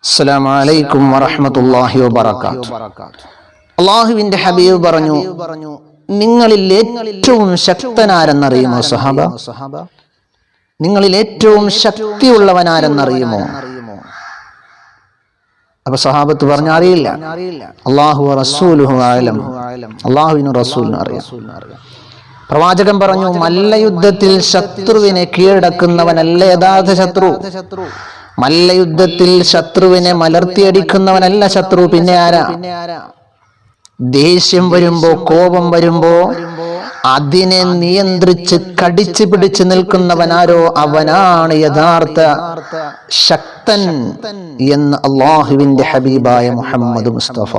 അസ്സലാമു അലൈക്കും വറഹ്മത്തുള്ളാഹി വബറകാതുഹു. അല്ലാഹുവിന്റെ ഹബീബ് പറഞ്ഞു, നിങ്ങളിൽ ഏറ്റവും ശക്തനാരെന്നറിയുമോ സഹാബ? നിങ്ങളിൽ ഏറ്റവും ശക്തിയുള്ളവനാരെന്നറിയുമോ? അപ്പൊ സഹാബത്ത് പറഞ്ഞു, അറിയില്ല. അല്ലാഹു റസൂലുഹു അഅലം, അല്ലാഹുവിനും റസൂലിനും അറിയാം. പ്രവാചകൻ പറഞ്ഞു, മല്ലയുദ്ധത്തിൽ ശത്രുവിനെ കീഴടക്കുന്നവനല്ല യഥാർത്ഥ ശത്രു. മല്ലയുദ്ധത്തിൽ ശത്രുവിനെ മലർത്തിയടിക്കുന്നവനല്ല ശത്രു. പിന്നെ ആരാ? ദേഷ്യം വരുമ്പോ, കോപം വരുമ്പോ അതിനെ നിയന്ത്രിച്ച് കടിച്ചു പിടിച്ചു നിൽക്കുന്നവനാരോ അവനാണ് യഥാർത്ഥ ശക്തൻ എന്ന് അല്ലാഹുവിന്റെ ഹബീബായ മുഹമ്മദ് മുസ്തഫ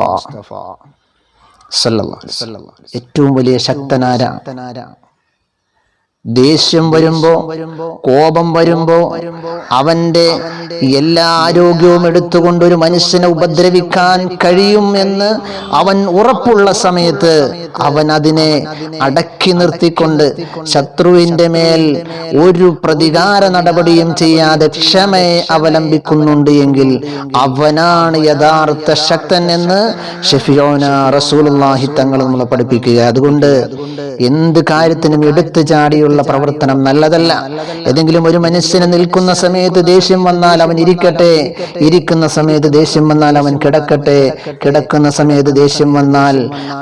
സല്ലല്ലാഹു അലൈഹി വസല്ലം. ഏറ്റവും വലിയ ശക്തനാരാ? ദേഷ്യം വരുമ്പോ, കോപം വരുമ്പോ അവന്റെ എല്ലാ ആരോഗ്യവും എടുത്തുകൊണ്ട് ഒരു മനുഷ്യനെ ഉപദ്രവിക്കാൻ കഴിയും എന്ന് അവൻ ഉറപ്പുള്ള സമയത്ത് അവൻ അതിനെ അടക്കി നിർത്തിക്കൊണ്ട് ശത്രുവിന്റെ മേൽ ഒരു പ്രതികാര നടപടിയും ചെയ്യാതെ ക്ഷമയെ അവലംബിക്കുന്നുണ്ട് എങ്കിൽ അവനാണ് യഥാർത്ഥ ശക്തൻ എന്ന് ഷഫീഉന റസൂലുള്ളാഹി തങ്ങൾ നമ്മളെ പഠിപ്പിക്കുക. അതുകൊണ്ട് എന്ത് കാര്യത്തിനും എടുത്തു ചാടിയുള്ള പ്രവർത്തനം നല്ലതല്ല. ഏതെങ്കിലും ഒരു മനുഷ്യന് നിൽക്കുന്ന സമയത്ത് ദേഷ്യം വന്നാൽ അവൻ ഇരിക്കട്ടെ, ഇരിക്കുന്ന സമയത്ത് ദേഷ്യം വന്നാൽ അവൻ കിടക്കട്ടെ, കിടക്കുന്ന സമയത്ത് ദേഷ്യം വന്നാൽ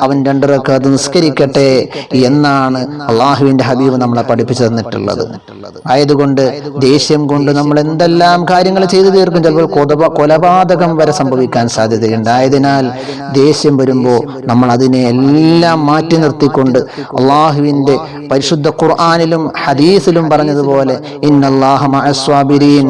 അവൻ 2 റക്അത്ത് നിസ്കരിക്കട്ടെ എന്നാണ് അല്ലാഹുവിന്റെ ഹബീബ് നമ്മളെ പഠിപ്പിച്ചു തന്നിട്ടുള്ളത്. ആയതുകൊണ്ട് ദേഷ്യം കൊണ്ട് നമ്മൾ എന്തെല്ലാം കാര്യങ്ങൾ ചെയ്തു തീർക്കും. ചിലപ്പോൾ കൊലപാതകം വരെ സംഭവിക്കാൻ സാധ്യതയുണ്ട്. ആയതിനാൽ ദേഷ്യം വരുമ്പോൾ നമ്മൾ അതിനെ എല്ലാം മാറ്റി നിർത്തിക്കൊണ്ട് അല്ലാഹുവിന്റെ പരിശുദ്ധ ഖുർആനിലും ഹദീസിലും പറഞ്ഞതുപോലെ ഇന്നല്ലാഹ മഅസ്വാബിരീൻ,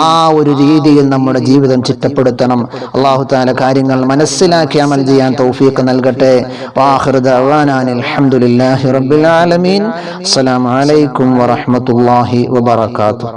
ആ ഒരു രീതിയിൽ നമ്മുടെ ജീവിതം ചിട്ടപ്പെടുത്തണം. അല്ലാഹു തആല കാര്യങ്ങൾ മനസ്സിലാക്കി അമൽ ചെയ്യാൻ തൗഫീഖ് നൽകട്ടെ. വആഖിറു ദഅവാനാ അൽഹംദുലില്ലാഹി റബ്ബിൽ ആലമീൻ. അസ്സലാമു അലൈക്കും വറഹ്മത്തുള്ളാഹി വബറകാതുഹു.